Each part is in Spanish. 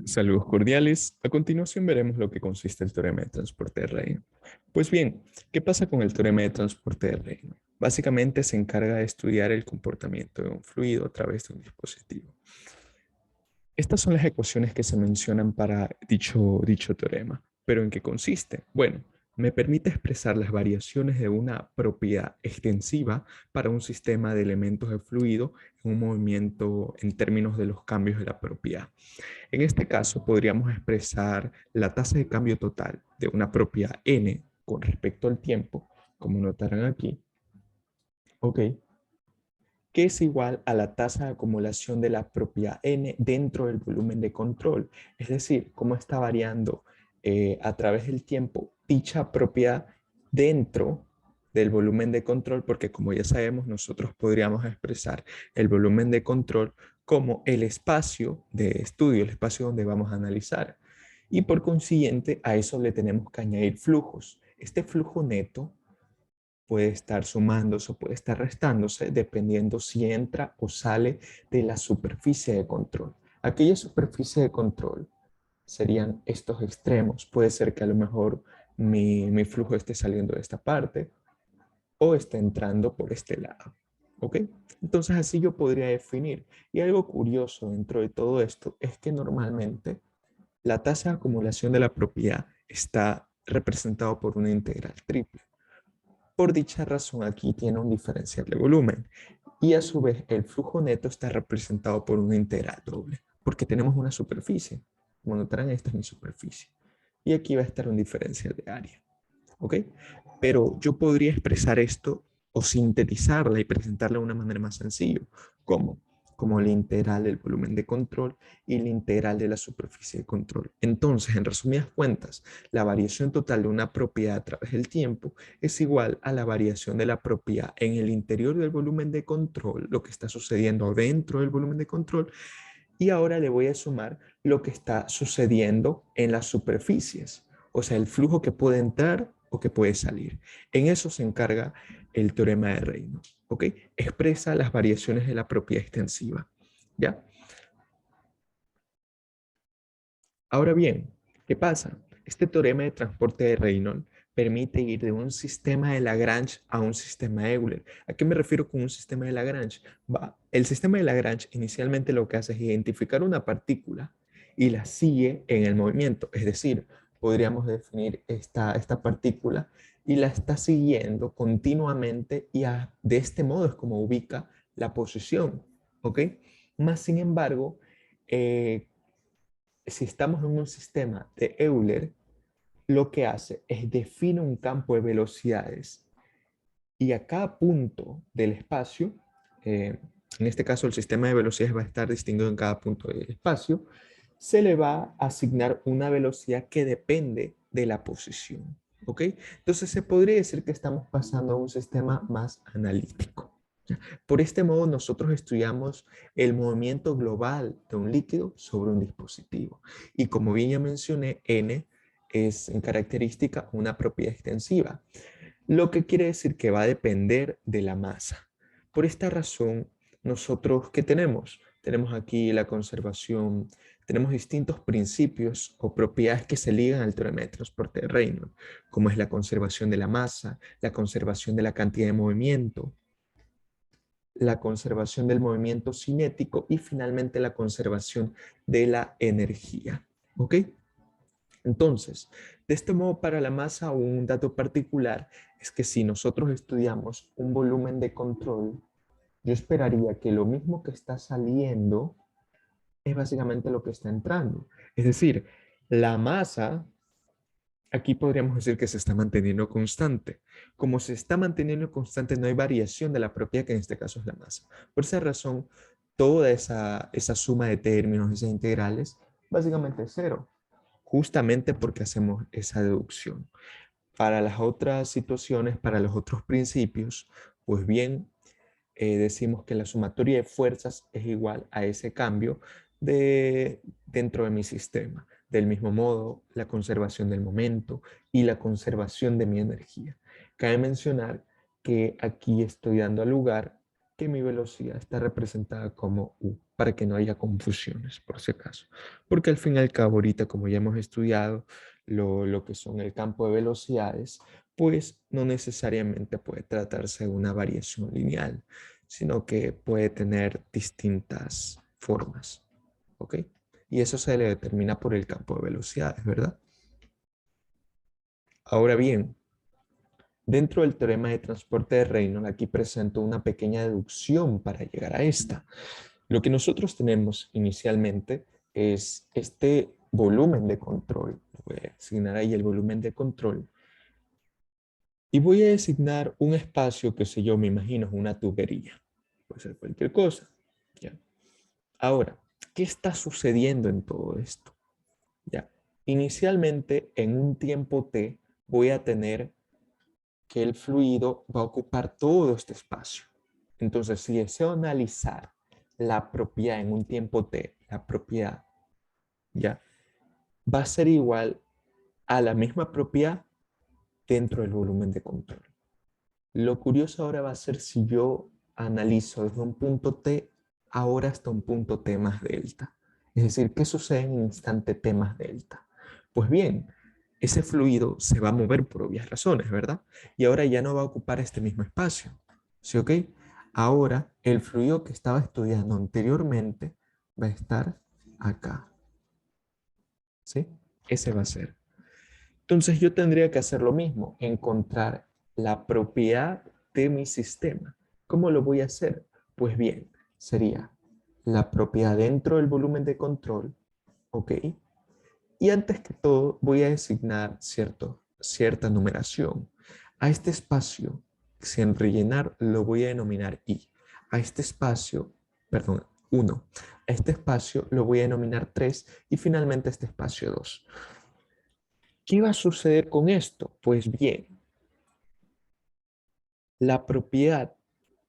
Saludos cordiales. A continuación veremos lo que consiste el teorema de transporte de Reynolds. Pues bien, ¿qué pasa con el teorema de transporte de Reynolds? Básicamente se encarga de estudiar el comportamiento de un fluido a través de un dispositivo. Estas son las ecuaciones que se mencionan para dicho teorema. ¿Pero en qué consiste? Bueno, me permite expresar las variaciones de una propiedad extensiva para un sistema de elementos de fluido en un movimiento en términos de los cambios de la propiedad. En este caso, podríamos expresar la tasa de cambio total de una propiedad n con respecto al tiempo, como notarán aquí, ¿ok? Que es igual a la tasa de acumulación de la propiedad n dentro del volumen de control. Es decir, cómo está variando a través del tiempo dicha propiedad dentro del volumen de control, porque como ya sabemos, nosotros podríamos expresar el volumen de control como el espacio de estudio, el espacio donde vamos a analizar. Y por consiguiente, a eso le tenemos que añadir flujos. Este flujo neto puede estar sumándose o puede estar restándose dependiendo si entra o sale de la superficie de control. Aquella superficie de control serían estos extremos. Puede ser que a lo mejor mi flujo esté saliendo de esta parte o esté entrando por este lado. ¿Ok? Entonces así yo podría definir. Y algo curioso dentro de todo esto es que normalmente la tasa de acumulación de la propiedad está representado por una integral triple. Por dicha razón, aquí tiene un diferencial de volumen y a su vez el flujo neto está representado por una integral doble, porque tenemos una superficie. Como notarán, esta es mi superficie. Y aquí va a estar un diferencial de área. ¿Ok? Pero yo podría expresar esto o sintetizarla y presentarla de una manera más sencilla. ¿Cómo? Como la integral del volumen de control y la integral de la superficie de control. Entonces, en resumidas cuentas, la variación total de una propiedad a través del tiempo es igual a la variación de la propiedad en el interior del volumen de control, lo que está sucediendo dentro del volumen de control, y ahora le voy a sumar lo que está sucediendo en las superficies, o sea, el flujo que puede entrar o que puede salir. En eso se encarga el teorema de Reynolds, ¿ok? Expresa las variaciones de la propiedad extensiva, ¿ya? Ahora bien, ¿qué pasa? Este teorema de transporte de Reynolds permite ir de un sistema de Lagrange a un sistema de Euler. ¿A qué me refiero con un sistema de Lagrange? El sistema de Lagrange inicialmente lo que hace es identificar una partícula y la sigue en el movimiento. Es decir, podríamos definir esta partícula y la está siguiendo continuamente y de este modo es como ubica la posición. ¿Ok? Más sin embargo, si estamos en un sistema de Euler, lo que hace es define un campo de velocidades y a cada punto del espacio, en este caso el sistema de velocidades va a estar distinguido en cada punto del espacio, se le va a asignar una velocidad que depende de la posición. ¿Ok? Entonces se podría decir que estamos pasando a un sistema más analítico. Por este modo, nosotros estudiamos el movimiento global de un líquido sobre un dispositivo. Y como bien ya mencioné, n es en característica una propiedad extensiva, lo que quiere decir que va a depender de la masa. Por esta razón, nosotros, ¿qué tenemos? Tenemos aquí la conservación, tenemos distintos principios o propiedades que se ligan al teorema de transporte de Reynolds, como es la conservación de la masa, la conservación de la cantidad de movimiento, la conservación del movimiento cinético y finalmente la conservación de la energía. ¿Ok? Entonces, de este modo para la masa, un dato particular es que si nosotros estudiamos un volumen de control, yo esperaría que lo mismo que está saliendo es básicamente lo que está entrando. Es decir, la masa, aquí podríamos decir que se está manteniendo constante. Como se está manteniendo constante, no hay variación de la propiedad, que en este caso es la masa. Por esa razón, toda esa suma de términos, esas integrales, básicamente es cero, justamente porque hacemos esa deducción. Para las otras situaciones, para los otros principios, pues bien, decimos que la sumatoria de fuerzas es igual a ese cambio dentro de mi sistema. Del mismo modo, la conservación del momento y la conservación de mi energía. Cabe mencionar que aquí estoy dando lugar que mi velocidad está representada como U, para que no haya confusiones, por si acaso. Porque al fin y al cabo, ahorita, como ya hemos estudiado lo que son el campo de velocidades, pues no necesariamente puede tratarse de una variación lineal, sino que puede tener distintas formas, ¿ok? Y eso se le determina por el campo de velocidades, ¿verdad? Ahora bien, dentro del teorema de transporte de Reynolds, aquí presento una pequeña deducción para llegar a esta. Lo que nosotros tenemos inicialmente es este volumen de control. Voy a asignar ahí el volumen de control. Y voy a designar un espacio que sé yo, me imagino, es una tubería. Puede ser cualquier cosa. ¿Ya? Ahora, ¿qué está sucediendo en todo esto? ¿Ya? Inicialmente, en un tiempo t, voy a tener que el fluido va a ocupar todo este espacio. Entonces, si deseo analizar la propiedad en un tiempo t, la propiedad, ¿ya? Va a ser igual a la misma propiedad dentro del volumen de control. Lo curioso ahora va a ser si yo analizo desde un punto t ahora hasta un punto t más delta. Es decir, ¿qué sucede en un instante t más delta? Pues bien, ese fluido se va a mover por obvias razones, ¿verdad? Y ahora ya no va a ocupar este mismo espacio. ¿Sí, ok? Ahora el fluido que estaba estudiando anteriormente va a estar acá. ¿Sí? Ese va a ser. Entonces yo tendría que hacer lo mismo, encontrar la propiedad de mi sistema. ¿Cómo lo voy a hacer? Pues bien, sería la propiedad dentro del volumen de control, ¿ok? Y antes que todo voy a designar cierta numeración. A este espacio, sin rellenar, lo voy a denominar I. A este espacio, perdón, 1. A este espacio lo voy a denominar 3 y finalmente a este espacio 2. ¿Qué va a suceder con esto? Pues bien, la propiedad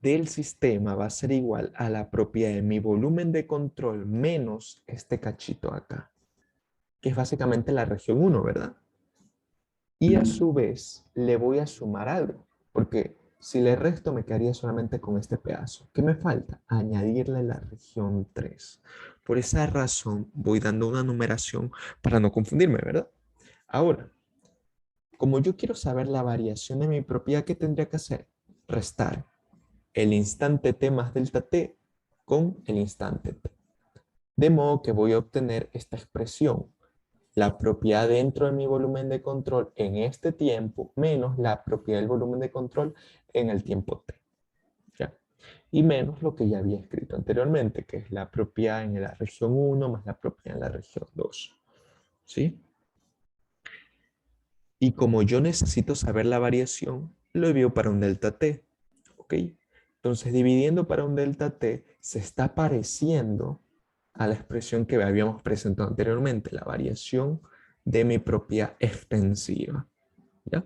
del sistema va a ser igual a la propiedad de mi volumen de control menos este cachito acá, que es básicamente la región 1, ¿verdad? Y a su vez le voy a sumar algo, porque si le resto me quedaría solamente con este pedazo. ¿Qué me falta? Añadirle la región 3. Por esa razón voy dando una numeración para no confundirme, ¿verdad? Ahora, como yo quiero saber la variación de mi propiedad, ¿qué tendría que hacer? Restar el instante t más delta t con el instante t. De modo que voy a obtener esta expresión, la propiedad dentro de mi volumen de control en este tiempo menos la propiedad del volumen de control en el tiempo t. ¿Ya? Y menos lo que ya había escrito anteriormente, que es la propiedad en la región 1 más la propiedad en la región 2. ¿Sí? Y como yo necesito saber la variación, lo envío para un delta t. ¿Ok? Entonces, dividiendo para un delta t, se está pareciendo a la expresión que habíamos presentado anteriormente, la variación de mi propiedad extensiva. ¿Ya?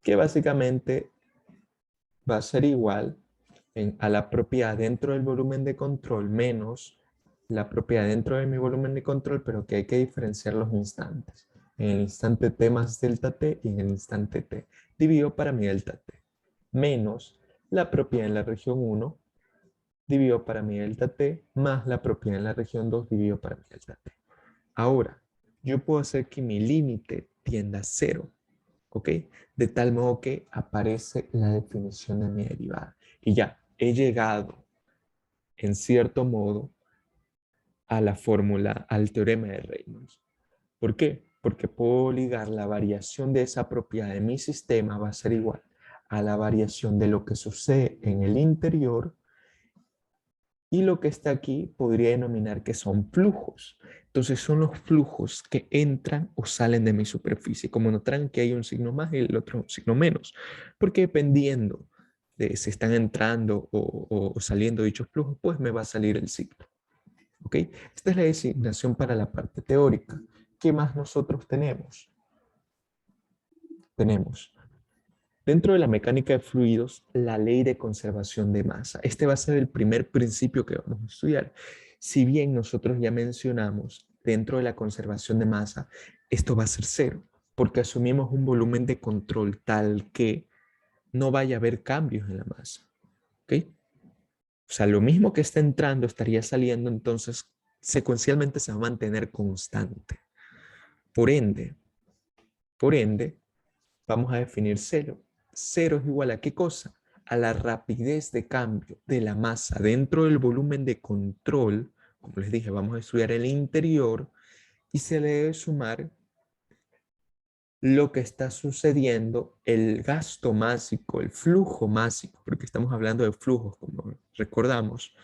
Que básicamente va a ser igual a la propiedad dentro del volumen de control menos la propiedad dentro de mi volumen de control, pero que hay que diferenciar los instantes. En el instante t más delta t y en el instante t. Dividido para mi delta t. Menos la propiedad en la región 1 dividido para mi delta t más la propiedad en la región 2 dividido para mi delta t. Ahora, yo puedo hacer que mi límite tienda a 0. ¿Ok? De tal modo que aparece la definición de mi derivada. Y ya, he llegado, en cierto modo, a la fórmula, al teorema de Reynolds. ¿Por qué? Porque puedo ligar la variación de esa propiedad de mi sistema va a ser igual a la variación de lo que sucede en el interior y lo que está aquí podría denominar que son flujos. Entonces son los flujos que entran o salen de mi superficie. Como notarán que hay un signo más y el otro un signo menos. Porque dependiendo de si están entrando o saliendo dichos flujos, pues me va a salir el signo. ¿Ok? Esta es la designación para la parte teórica. ¿Qué más nosotros tenemos? Tenemos dentro de la mecánica de fluidos, la ley de conservación de masa. Este va a ser el primer principio que vamos a estudiar. Si bien nosotros ya mencionamos dentro de la conservación de masa, esto va a ser cero, porque asumimos un volumen de control tal que no vaya a haber cambios en la masa. ¿Ok? O sea, lo mismo que está entrando estaría saliendo, entonces secuencialmente se va a mantener constante. Por ende, por ende, vamos a definir cero. Cero es igual a ¿qué cosa? A la rapidez de cambio de la masa dentro del volumen de control. Como les dije, vamos a estudiar el interior y se le debe sumar lo que está sucediendo, el gasto másico, el flujo másico, porque estamos hablando de flujos, como recordamos,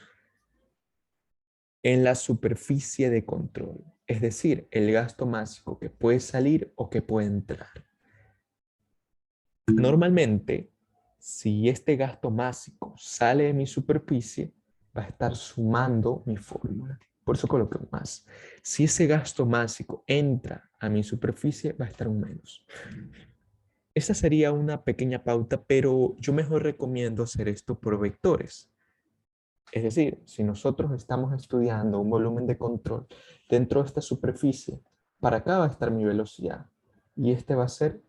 en la superficie de control. Es decir, el gasto másico que puede salir o que puede entrar. Normalmente, si este gasto másico sale de mi superficie, va a estar sumando mi fórmula. Por eso coloqué un más. Si ese gasto másico entra a mi superficie, va a estar un menos. Esa sería una pequeña pauta, pero yo mejor recomiendo hacer esto por vectores. Es decir, si nosotros estamos estudiando un volumen de control dentro de esta superficie, para acá va a estar mi velocidad y este va a ser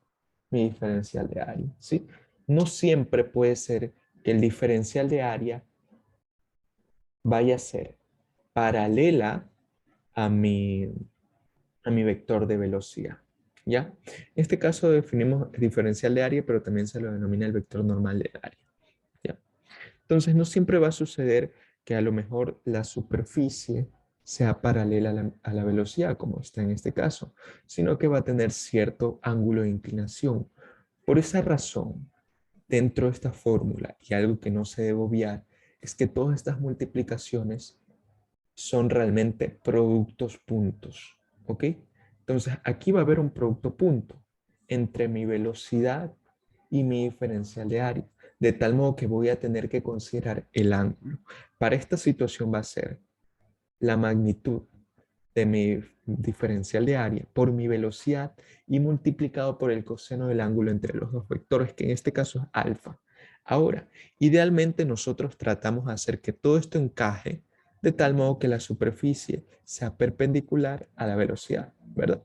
mi diferencial de área, ¿sí? No siempre puede ser que el diferencial de área vaya a ser paralela a mi vector de velocidad, ¿ya? En este caso definimos el diferencial de área, pero también se lo denomina el vector normal del área, ¿ya? Entonces no siempre va a suceder que a lo mejor la superficie sea paralela a la velocidad, como está en este caso, sino que va a tener cierto ángulo de inclinación. Por esa razón, dentro de esta fórmula, y algo que no se debe obviar, es que todas estas multiplicaciones son realmente productos puntos, ¿ok? Entonces aquí va a haber un producto punto entre mi velocidad y mi diferencial de área, de tal modo que voy a tener que considerar el ángulo. Para esta situación va a ser la magnitud de mi diferencial de área por mi velocidad y multiplicado por el coseno del ángulo entre los dos vectores, que en este caso es alfa. Ahora, idealmente nosotros tratamos de hacer que todo esto encaje de tal modo que la superficie sea perpendicular a la velocidad, ¿verdad?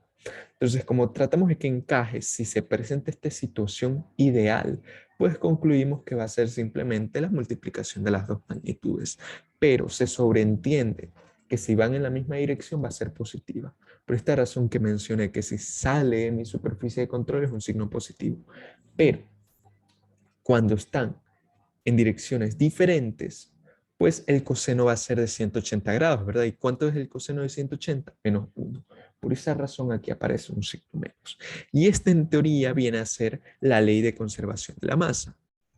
Entonces, como tratamos de que encaje, si se presenta esta situación ideal, pues concluimos que va a ser simplemente la multiplicación de las dos magnitudes. Pero se sobreentiende que si van en la misma dirección va a ser positiva. Por esta razón que mencioné que si sale de mi superficie de control es un signo positivo. Pero cuando están en direcciones diferentes, pues el coseno va a ser de 180 grados, ¿verdad? ¿Y cuánto es el coseno de 180? Menos 1. Por esa razón aquí aparece un signo menos. Y esta en teoría viene a ser la ley de conservación de la masa.